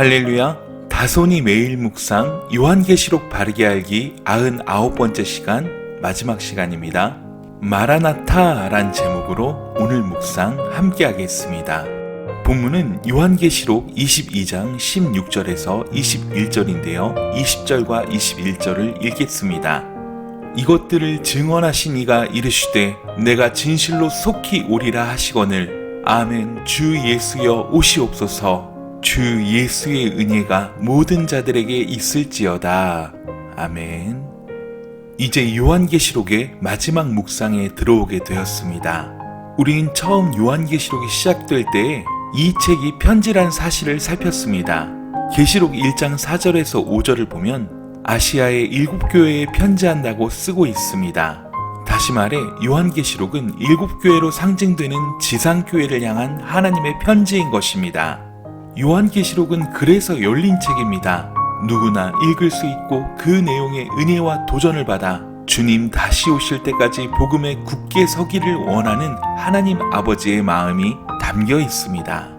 할렐루야. 다손이 매일 묵상 요한계시록 바르게 알기 99번째 시간 마지막 시간입니다. 마라나타란 제목으로 오늘 묵상 함께 하겠습니다. 본문은 요한계시록 22장 16절에서 21절인데요. 20절과 21절을 읽겠습니다. 이것들을 증언하신 이가 이르시되 내가 진실로 속히 오리라 하시거늘 아멘. 주 예수여 오시옵소서. 주 예수의 은혜가 모든 자들에게 있을지어다. 아멘. 이제 요한계시록의 마지막 묵상에 들어오게 되었습니다. 우린 처음 요한계시록이 시작될 때 이 책이 편지란 사실을 살폈습니다. 계시록 1장 4절에서 5절을 보면 아시아의 7교회에 편지한다고 쓰고 있습니다. 다시 말해 요한계시록은 7교회로 상징되는 지상교회를 향한 하나님의 편지인 것입니다. 요한계시록은 그래서 열린 책입니다. 누구나 읽을 수 있고 그 내용의 은혜와 도전을 받아 주님 다시 오실 때까지 복음에 굳게 서기를 원하는 하나님 아버지의 마음이 담겨 있습니다.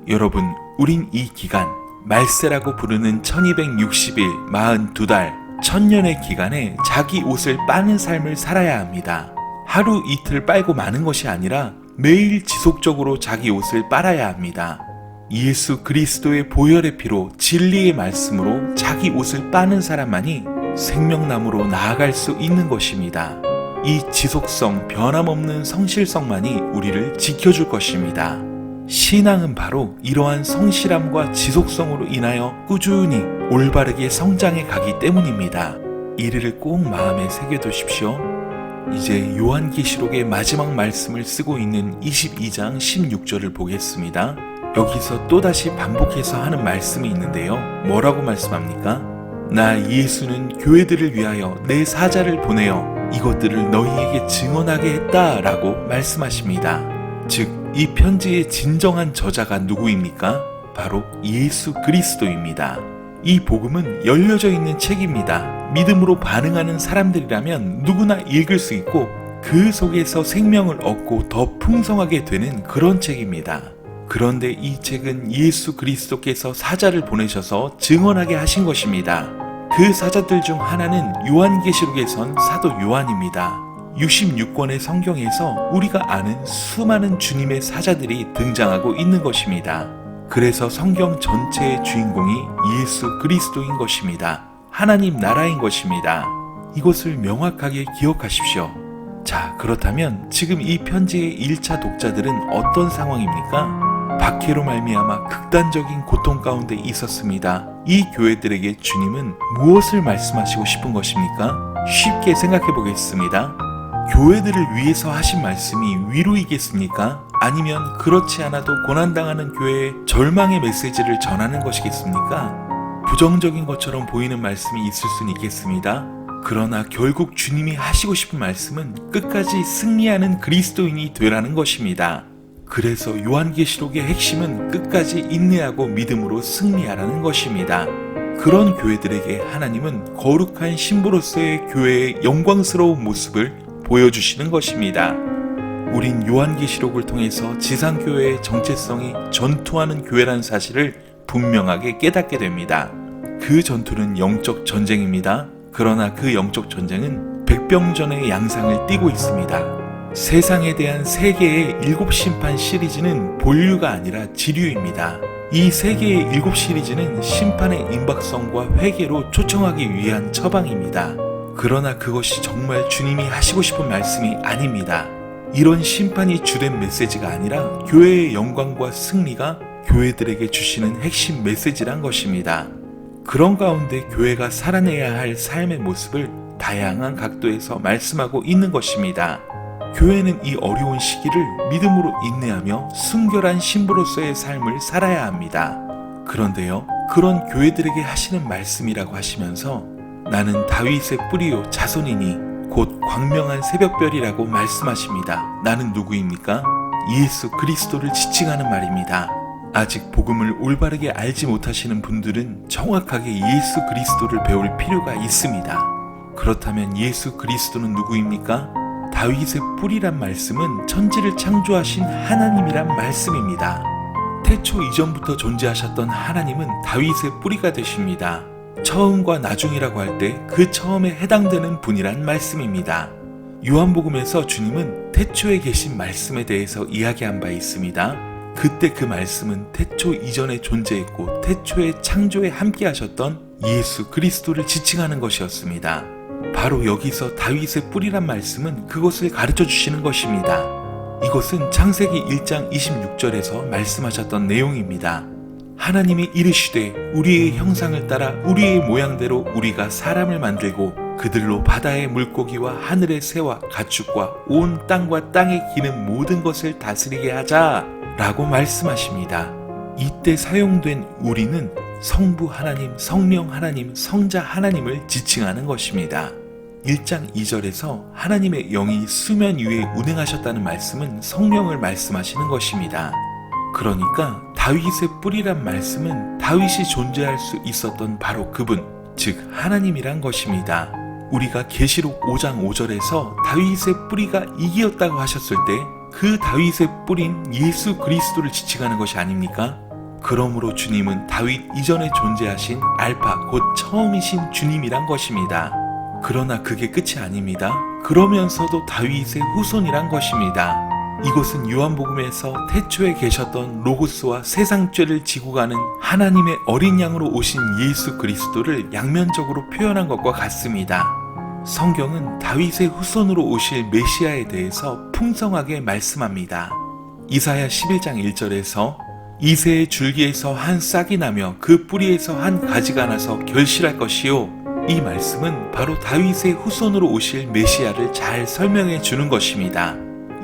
여러분, 우린 이 기간, 말세라고 부르는 1260일, 42달, 1000년의 기간에 자기 옷을 빠는 삶을 살아야 합니다. 하루 이틀 빨고 마는 것이 아니라 매일 지속적으로 자기 옷을 빨아야 합니다. 예수 그리스도의 보혈의 피로 진리의 말씀으로 자기 옷을 빠는 사람만이 생명나무로 나아갈 수 있는 것입니다. 이 지속성, 변함없는 성실성만이 우리를 지켜줄 것입니다. 신앙은 바로 이러한 성실함과 지속성으로 인하여 꾸준히 올바르게 성장해 가기 때문입니다. 이를 꼭 마음에 새겨두십시오. 이제 요한계시록의 마지막 말씀을 쓰고 있는 22장 16절을 보겠습니다. 여기서 또다시 반복해서 하는 말씀이 있는데요. 뭐라고 말씀합니까? 나 예수는 교회들을 위하여 내 사자를 보내어 이것들을 너희에게 증언하게 했다 라고 말씀하십니다. 즉, 이 편지의 진정한 저자가 누구입니까? 바로 예수 그리스도입니다. 이 복음은 열려져 있는 책입니다. 믿음으로 반응하는 사람들이라면 누구나 읽을 수 있고 그 속에서 생명을 얻고 더 풍성하게 되는 그런 책입니다. 그런데 이 책은 예수 그리스도께서 사자를 보내셔서 증언하게 하신 것입니다. 그 사자들 중 하나는 요한계시록에선 사도 요한입니다. 66권의 성경에서 우리가 아는 수많은 주님의 사자들이 등장하고 있는 것입니다. 그래서 성경 전체의 주인공이 예수 그리스도인 것입니다. 하나님 나라인 것입니다. 이것을 명확하게 기억하십시오. 자, 그렇다면 지금 이 편지의 1차 독자들은 어떤 상황입니까? 박해로 말미암아 극단적인 고통 가운데 있었습니다. 이 교회들에게 주님은 무엇을 말씀하시고 싶은 것입니까? 쉽게 생각해 보겠습니다. 교회들을 위해서 하신 말씀이 위로이겠습니까? 아니면 그렇지 않아도 고난당하는 교회에 절망의 메시지를 전하는 것이겠습니까? 부정적인 것처럼 보이는 말씀이 있을 수는 있겠습니다. 그러나 결국 주님이 하시고 싶은 말씀은 끝까지 승리하는 그리스도인이 되라는 것입니다. 그래서 요한계시록의 핵심은 끝까지 인내하고 믿음으로 승리하라는 것입니다. 그런 교회들에게 하나님은 거룩한 신부로서의 교회의 영광스러운 모습을 보여주시는 것입니다. 우린 요한계시록을 통해서 지상교회의 정체성이 전투하는 교회라는 사실을 분명하게 깨닫게 됩니다. 그 전투는 영적 전쟁입니다. 그러나 그 영적 전쟁은 백병전의 양상을 띠고 있습니다. 세상에 대한 세계의 7심판 시리즈는 본류가 아니라 지류입니다. 이 세계의 7 시리즈는 심판의 임박성과 회개로 초청하기 위한 처방입니다. 그러나 그것이 정말 주님이 하시고 싶은 말씀이 아닙니다. 이런 심판이 주된 메시지가 아니라 교회의 영광과 승리가 교회들에게 주시는 핵심 메시지란 것입니다. 그런 가운데 교회가 살아내야 할 삶의 모습을 다양한 각도에서 말씀하고 있는 것입니다. 교회는 이 어려운 시기를 믿음으로 인내하며 순결한 신부로서의 삶을 살아야 합니다. 그런데요, 그런 교회들에게 하시는 말씀이라고 하시면서 나는 다윗의 뿌리요 자손이니 곧 광명한 새벽별이라고 말씀하십니다. 나는 누구입니까? 예수 그리스도를 지칭하는 말입니다. 아직 복음을 올바르게 알지 못하시는 분들은 정확하게 예수 그리스도를 배울 필요가 있습니다. 그렇다면 예수 그리스도는 누구입니까? 다윗의 뿌리란 말씀은 천지를 창조하신 하나님이란 말씀입니다. 태초 이전부터 존재하셨던 하나님은 다윗의 뿌리가 되십니다. 처음과 나중이라고 할 때 그 처음에 해당되는 분이란 말씀입니다. 요한복음에서 주님은 태초에 계신 말씀에 대해서 이야기한 바 있습니다. 그때 그 말씀은 태초 이전에 존재했고 태초의 창조에 함께 하셨던 예수 그리스도를 지칭하는 것이었습니다. 바로 여기서 다윗의 뿌리란 말씀은 그것을 가르쳐 주시는 것입니다. 이것은 창세기 1장 26절에서 말씀하셨던 내용입니다. 하나님이 이르시되 우리의 형상을 따라 우리의 모양대로 우리가 사람을 만들고 그들로 바다의 물고기와 하늘의 새와 가축과 온 땅과 땅에 기는 모든 것을 다스리게 하자 라고 말씀하십니다. 이때 사용된 우리는 성부 하나님, 성령 하나님, 성자 하나님을 지칭하는 것입니다. 1장 2절에서 하나님의 영이 수면 위에 운행하셨다는 말씀은 성령을 말씀하시는 것입니다. 그러니까 다윗의 뿌리란 말씀은 다윗이 존재할 수 있었던 바로 그분, 즉 하나님이란 것입니다. 우리가 계시록 5장 5절에서 다윗의 뿌리가 이기었다고 하셨을 때 그 다윗의 뿌린 예수 그리스도를 지칭하는 것이 아닙니까? 그러므로 주님은 다윗 이전에 존재하신 알파 곧 처음이신 주님이란 것입니다. 그러나 그게 끝이 아닙니다. 그러면서도 다윗의 후손이란 것입니다. 이것은 요한복음에서 태초에 계셨던 로고스와 세상 죄를 지고 가는 하나님의 어린 양으로 오신 예수 그리스도를 양면적으로 표현한 것과 같습니다. 성경은 다윗의 후손으로 오실 메시아에 대해서 풍성하게 말씀합니다. 이사야 11장 1절에서 이새의 줄기에서 한 싹이 나며 그 뿌리에서 한 가지가 나서 결실할 것이요. 이 말씀은 바로 다윗의 후손으로 오실 메시아를 잘 설명해 주는 것입니다.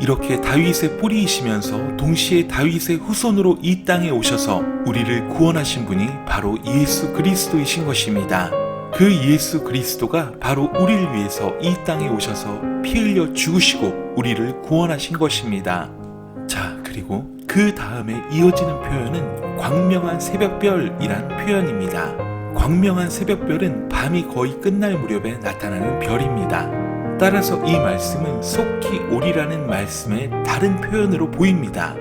이렇게 다윗의 뿌리이시면서 동시에 다윗의 후손으로 이 땅에 오셔서 우리를 구원하신 분이 바로 예수 그리스도이신 것입니다. 그 예수 그리스도가 바로 우리를 위해서 이 땅에 오셔서 피 흘려 죽으시고 우리를 구원하신 것입니다. 자, 그리고 그 다음에 이어지는 표현은 광명한 새벽별이란 표현입니다. 광명한 새벽별은 밤이 거의 끝날 무렵에 나타나는 별입니다. 따라서 이 말씀은 속히 오리라는 말씀의 다른 표현으로 보입니다.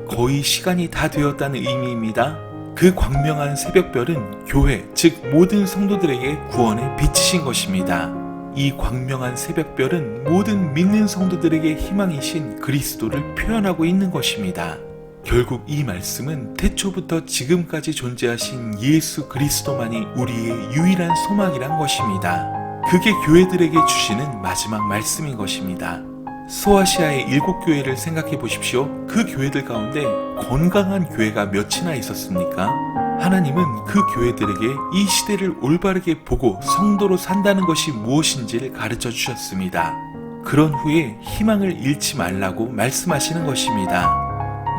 거의 시간이 다 되었다는 의미입니다. 그 광명한 새벽별은 교회, 즉 모든 성도들에게 구원의 빛이신 것입니다. 이 광명한 새벽별은 모든 믿는 성도들에게 희망이신 그리스도를 표현하고 있는 것입니다. 결국 이 말씀은 태초부터 지금까지 존재하신 예수 그리스도만이 우리의 유일한 소망이란 것입니다. 그게 교회들에게 주시는 마지막 말씀인 것입니다. 소아시아의 7교회를 생각해 보십시오. 그 교회들 가운데 건강한 교회가 몇이나 있었습니까? 하나님은 그 교회들에게 이 시대를 올바르게 보고 성도로 산다는 것이 무엇인지를 가르쳐 주셨습니다. 그런 후에 희망을 잃지 말라고 말씀하시는 것입니다.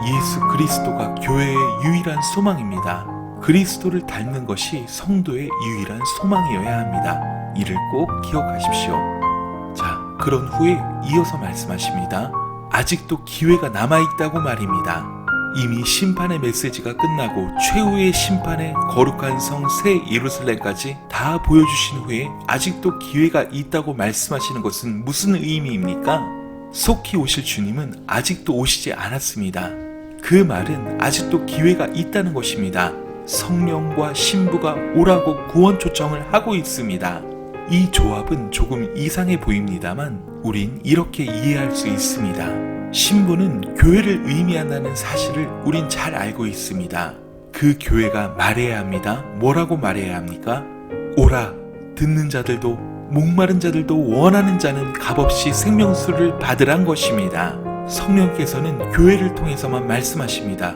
예수 그리스도가 교회의 유일한 소망입니다. 그리스도를 닮는 것이 성도의 유일한 소망이어야 합니다. 이를 꼭 기억하십시오. 자, 그런 후에 이어서 말씀하십니다. 아직도 기회가 남아있다고 말입니다. 이미 심판의 메시지가 끝나고 최후의 심판의 거룩한 성 새 예루살렘까지 다 보여주신 후에 아직도 기회가 있다고 말씀하시는 것은 무슨 의미입니까? 속히 오실 주님은 아직도 오시지 않았습니다. 그 말은 아직도 기회가 있다는 것입니다. 성령과 신부가 오라고 구원 초청을 하고 있습니다. 이 조합은 조금 이상해 보입니다만 우린 이렇게 이해할 수 있습니다. 신부는 교회를 의미한다는 사실을 우린 잘 알고 있습니다. 그 교회가 말해야 합니다. 뭐라고 말해야 합니까? 오라, 듣는 자들도 목마른 자들도 원하는 자는 값없이 생명수를 받으란 것입니다. 성령께서는 교회를 통해서만 말씀하십니다.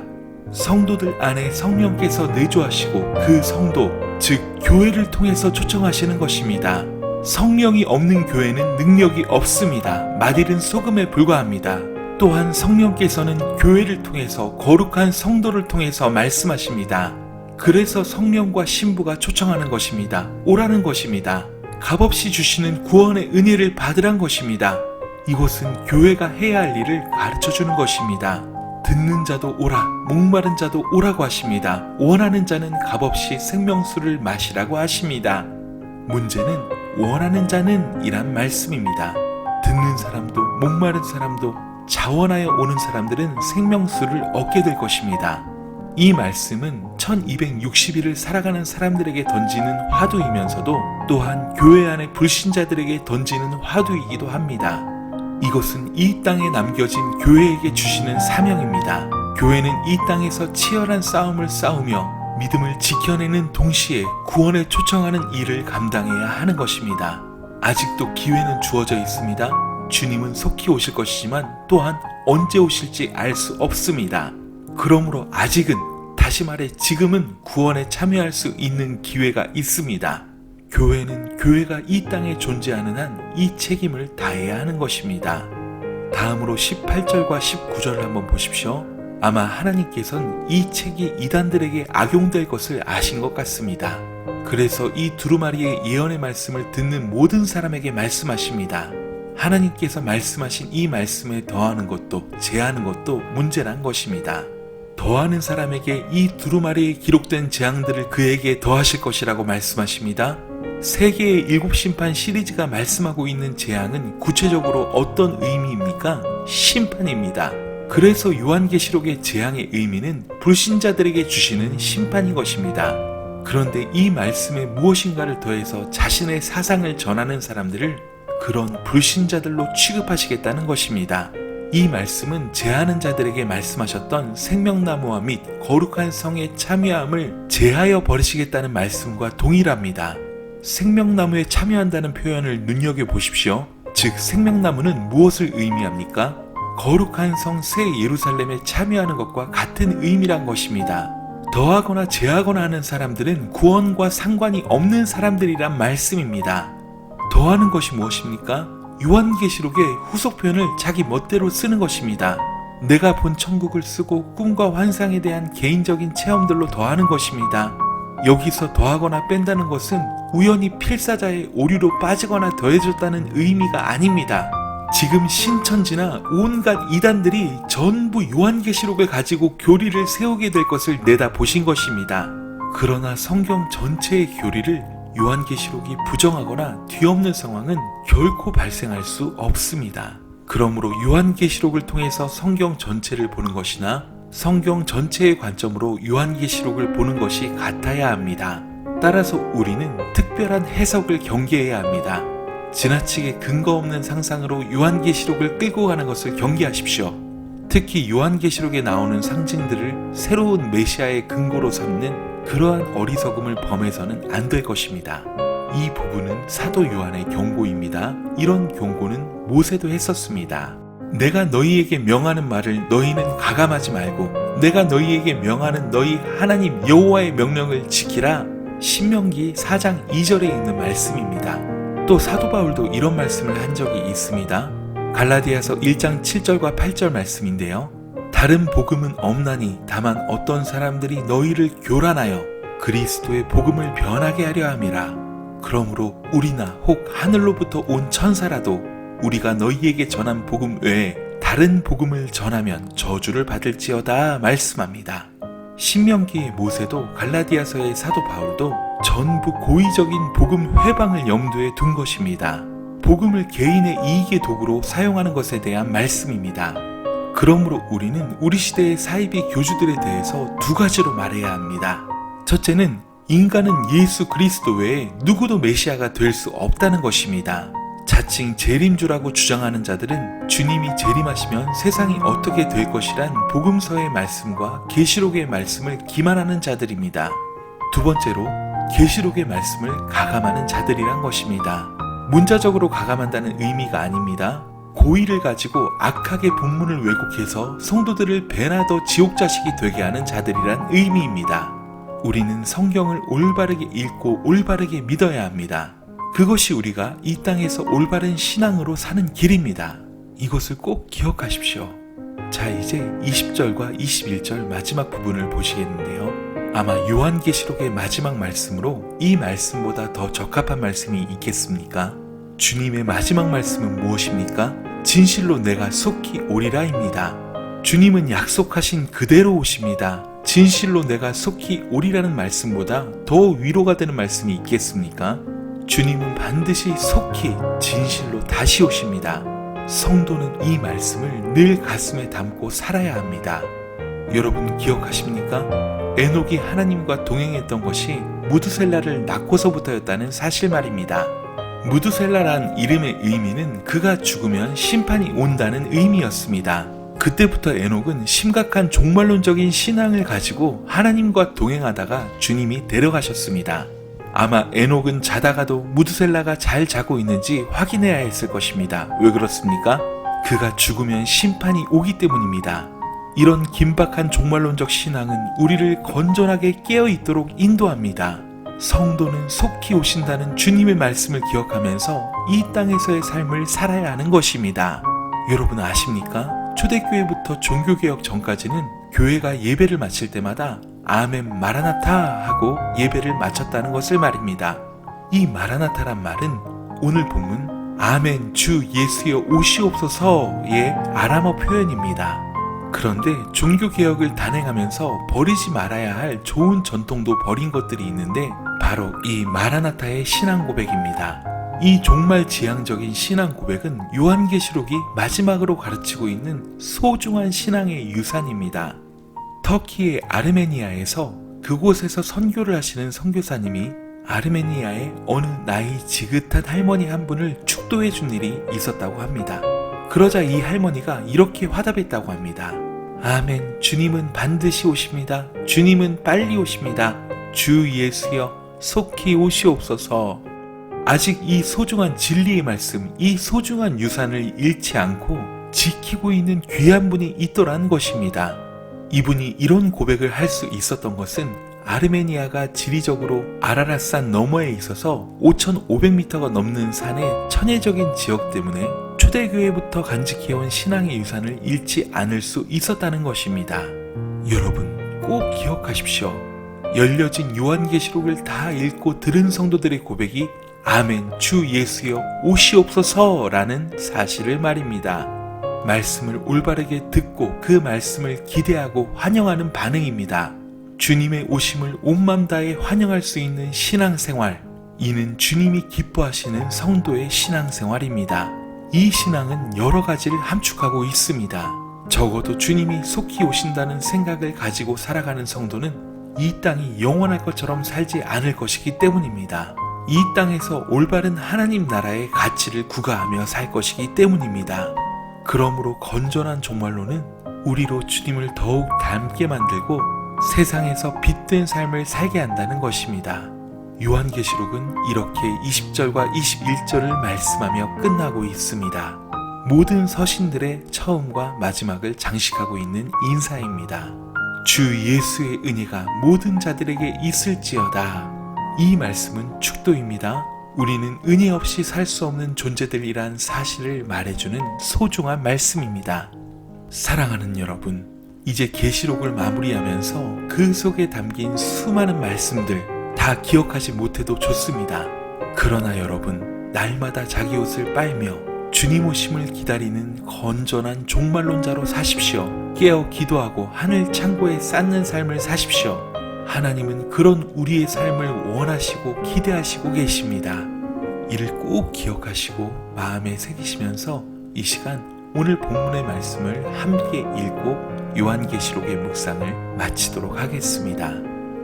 성도들 안에 성령께서 내주하시고 그 성도, 즉 교회를 통해서 초청하시는 것입니다. 성령이 없는 교회는 능력이 없습니다. 마딜은 소금에 불과합니다. 또한 성령께서는 교회를 통해서 거룩한 성도를 통해서 말씀하십니다. 그래서 성령과 신부가 초청하는 것입니다. 오라는 것입니다. 값없이 주시는 구원의 은혜를 받으란 것입니다. 이것은 교회가 해야 할 일을 가르쳐주는 것입니다. 듣는 자도 오라, 목마른 자도 오라고 하십니다. 원하는 자는 값없이 생명수를 마시라고 하십니다. 문제는 원하는 자는 이란 말씀입니다. 듣는 사람도 목마른 사람도 자원하여 오는 사람들은 생명수를 얻게 될 것입니다. 이 말씀은 1260일을 살아가는 사람들에게 던지는 화두이면서도 또한 교회 안의 불신자들에게 던지는 화두이기도 합니다. 이것은 이 땅에 남겨진 교회에게 주시는 사명입니다. 교회는 이 땅에서 치열한 싸움을 싸우며 믿음을 지켜내는 동시에 구원에 초청하는 일을 감당해야 하는 것입니다. 아직도 기회는 주어져 있습니다. 주님은 속히 오실 것이지만 또한 언제 오실지 알 수 없습니다. 그러므로 아직은, 다시 말해 지금은 구원에 참여할 수 있는 기회가 있습니다. 교회는 교회가 이 땅에 존재하는 한 이 책임을 다해야 하는 것입니다. 다음으로 18절과 19절을 한번 보십시오. 아마 하나님께서는 이 책이 이단들에게 악용될 것을 아신 것 같습니다. 그래서 이 두루마리의 예언의 말씀을 듣는 모든 사람에게 말씀하십니다. 하나님께서 말씀하신 이 말씀에 더하는 것도 제하는 것도 문제란 것입니다. 더하는 사람에게 이 두루마리에 기록된 재앙들을 그에게 더하실 것이라고 말씀하십니다. 세계의 7심판 시리즈가 말씀하고 있는 재앙은 구체적으로 어떤 의미입니까? 심판입니다. 그래서 요한계시록의 재앙의 의미는 불신자들에게 주시는 심판인 것입니다. 그런데 이 말씀에 무엇인가를 더해서 자신의 사상을 전하는 사람들을 그런 불신자들로 취급하시겠다는 것입니다. 이 말씀은 제하는 자들에게 말씀하셨던 생명나무와 및 거룩한 성에 참여함을 제하여 버리시겠다는 말씀과 동일합니다. 생명나무에 참여한다는 표현을 눈여겨보십시오. 즉 생명나무는 무엇을 의미합니까? 거룩한 성 새 예루살렘에 참여하는 것과 같은 의미란 것입니다. 더하거나 제하거나 하는 사람들은 구원과 상관이 없는 사람들이란 말씀입니다. 더하는 것이 무엇입니까? 요한계시록의 후속편을 자기 멋대로 쓰는 것입니다. 내가 본 천국을 쓰고 꿈과 환상에 대한 개인적인 체험들로 더하는 것입니다. 여기서 더하거나 뺀다는 것은 우연히 필사자의 오류로 빠지거나 더해졌다는 의미가 아닙니다. 지금 신천지나 온갖 이단들이 전부 요한계시록을 가지고 교리를 세우게 될 것을 내다보신 것입니다. 그러나 성경 전체의 교리를 요한계시록이 부정하거나 뒤엎는 상황은 결코 발생할 수 없습니다. 그러므로 요한계시록을 통해서 성경 전체를 보는 것이나 성경 전체의 관점으로 요한계시록을 보는 것이 같아야 합니다. 따라서 우리는 특별한 해석을 경계해야 합니다. 지나치게 근거 없는 상상으로 요한계시록을 끌고 가는 것을 경계하십시오. 특히 요한계시록에 나오는 상징들을 새로운 메시아의 근거로 삼는 그러한 어리석음을 범해서는 안 될 것입니다. 이 부분은 사도 요한의 경고입니다. 이런 경고는 모세도 했었습니다. 내가 너희에게 명하는 말을 너희는 가감하지 말고 내가 너희에게 명하는 너희 하나님 여호와의 명령을 지키라. 신명기 4장 2절에 있는 말씀입니다. 또 사도 바울도 이런 말씀을 한 적이 있습니다. 갈라디아서 1장 7절과 8절 말씀인데요. 다른 복음은 없나니 다만 어떤 사람들이 너희를 교란하여 그리스도의 복음을 변하게 하려 함이라. 그러므로 우리나 혹 하늘로부터 온 천사라도 우리가 너희에게 전한 복음 외에 다른 복음을 전하면 저주를 받을지어다 말씀합니다. 신명기의 모세도 갈라디아서의 사도 바울도 전부 고의적인 복음 회방을 염두에 둔 것입니다. 복음을 개인의 이익의 도구로 사용하는 것에 대한 말씀입니다. 그러므로 우리는 우리 시대의 사이비 교주들에 대해서 두 가지로 말해야 합니다. 첫째는 인간은 예수 그리스도 외에 누구도 메시아가 될 수 없다는 것입니다. 자칭 재림주라고 주장하는 자들은 주님이 재림하시면 세상이 어떻게 될 것이란 복음서의 말씀과 계시록의 말씀을 기만하는 자들입니다. 두 번째로 계시록의 말씀을 가감하는 자들이란 것입니다. 문자적으로 가감한다는 의미가 아닙니다. 고의를 가지고 악하게 본문을 왜곡해서 성도들을 배나 더 지옥 자식이 되게 하는 자들이란 의미입니다. 우리는 성경을 올바르게 읽고 올바르게 믿어야 합니다. 그것이 우리가 이 땅에서 올바른 신앙으로 사는 길입니다. 이것을 꼭 기억하십시오. 자, 이제 20절과 21절 마지막 부분을 보시겠는데요. 아마 요한계시록의 마지막 말씀으로 이 말씀보다 더 적합한 말씀이 있겠습니까? 주님의 마지막 말씀은 무엇입니까? 진실로 내가 속히 오리라입니다. 주님은 약속하신 그대로 오십니다. 진실로 내가 속히 오리라는 말씀보다 더 위로가 되는 말씀이 있겠습니까? 주님은 반드시 속히 진실로 다시 오십니다. 성도는 이 말씀을 늘 가슴에 담고 살아야 합니다. 여러분 기억하십니까? 에녹이 하나님과 동행했던 것이 무드셀라를 낳고서부터였다는 사실 말입니다. 무드셀라란 이름의 의미는 그가 죽으면 심판이 온다는 의미였습니다. 그때부터 에녹은 심각한 종말론적인 신앙을 가지고 하나님과 동행하다가 주님이 데려가셨습니다. 아마 에녹은 자다가도 무드셀라가 잘 자고 있는지 확인해야 했을 것입니다. 왜 그렇습니까? 그가 죽으면 심판이 오기 때문입니다. 이런 긴박한 종말론적 신앙은 우리를 건전하게 깨어있도록 인도합니다. 성도는 속히 오신다는 주님의 말씀을 기억하면서 이 땅에서의 삶을 살아야 하는 것입니다. 여러분 아십니까? 초대교회부터 종교개혁 전까지는 교회가 예배를 마칠 때마다 아멘 마라나타 하고 예배를 마쳤다는 것을 말입니다. 이 마라나타란 말은 오늘 본문 아멘 주 예수여 오시옵소서의 아람어 표현입니다. 그런데 종교개혁을 단행하면서 버리지 말아야 할 좋은 전통도 버린 것들이 있는데 바로 이 마라나타의 신앙 고백입니다. 이 종말지향적인 신앙 고백은 요한계시록이 마지막으로 가르치고 있는 소중한 신앙의 유산입니다. 터키의 아르메니아에서 그곳에서 선교를 하시는 선교사님이 아르메니아의 어느 나이 지긋한 할머니 한 분을 축도해 준 일이 있었다고 합니다. 그러자 이 할머니가 이렇게 화답했다고 합니다. 아멘, 주님은 반드시 오십니다. 주님은 빨리 오십니다. 주 예수여 속히 오시옵소서. 아직 이 소중한 진리의 말씀, 이 소중한 유산을 잃지 않고 지키고 있는 귀한 분이 있더란 것입니다. 이분이 이런 고백을 할 수 있었던 것은 아르메니아가 지리적으로 아라랏산 너머에 있어서 5,500m가 넘는 산의 천혜적인 지역 때문에 초대교회부터 간직해온 신앙의 유산을 잃지 않을 수 있었다는 것입니다. 여러분 꼭 기억하십시오. 열려진 요한계시록을 다 읽고 들은 성도들의 고백이 아멘 주 예수여 오시옵소서 라는 사실을 말입니다. 말씀을 올바르게 듣고 그 말씀을 기대하고 환영하는 반응입니다. 주님의 오심을 온 맘 다해 환영할 수 있는 신앙생활, 이는 주님이 기뻐하시는 성도의 신앙생활입니다. 이 신앙은 여러 가지를 함축하고 있습니다. 적어도 주님이 속히 오신다는 생각을 가지고 살아가는 성도는 이 땅이 영원할 것처럼 살지 않을 것이기 때문입니다. 이 땅에서 올바른 하나님 나라의 가치를 구가하며 살 것이기 때문입니다. 그러므로 건전한 종말론은 우리로 주님을 더욱 닮게 만들고 세상에서 빛된 삶을 살게 한다는 것입니다. 요한계시록은 이렇게 20절과 21절을 말씀하며 끝나고 있습니다. 모든 서신들의 처음과 마지막을 장식하고 있는 인사입니다. 주 예수의 은혜가 모든 자들에게 있을지어다. 이 말씀은 축도입니다. 우리는 은혜 없이 살 수 없는 존재들이란 사실을 말해주는 소중한 말씀입니다. 사랑하는 여러분, 이제 계시록을 마무리하면서 그 속에 담긴 수많은 말씀들 다 기억하지 못해도 좋습니다. 그러나 여러분, 날마다 자기 옷을 빨며 주님 오심을 기다리는 건전한 종말론자로 사십시오. 깨어 기도하고 하늘 창고에 쌓는 삶을 사십시오. 하나님은 그런 우리의 삶을 원하시고 기대하시고 계십니다. 이를 꼭 기억하시고 마음에 새기시면서 이 시간 오늘 본문의 말씀을 함께 읽고 요한계시록의 묵상을 마치도록 하겠습니다.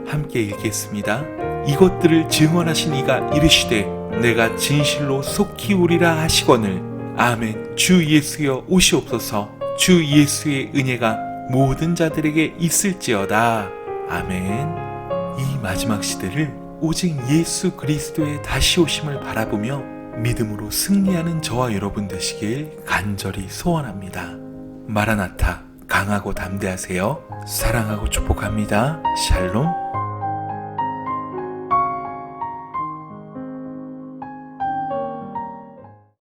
함께 읽겠습니다. 이것들을 증언하신 이가 이르시되 내가 진실로 속히 오리라 하시거늘 아멘 주 예수여 오시옵소서. 주 예수의 은혜가 모든 자들에게 있을지어다. 아멘. 이 마지막 시대를 오직 예수 그리스도의 다시 오심을 바라보며 믿음으로 승리하는 저와 여러분 되시길 간절히 소원합니다. 마라나타, 강하고 담대하세요. 사랑하고 축복합니다. 샬롬.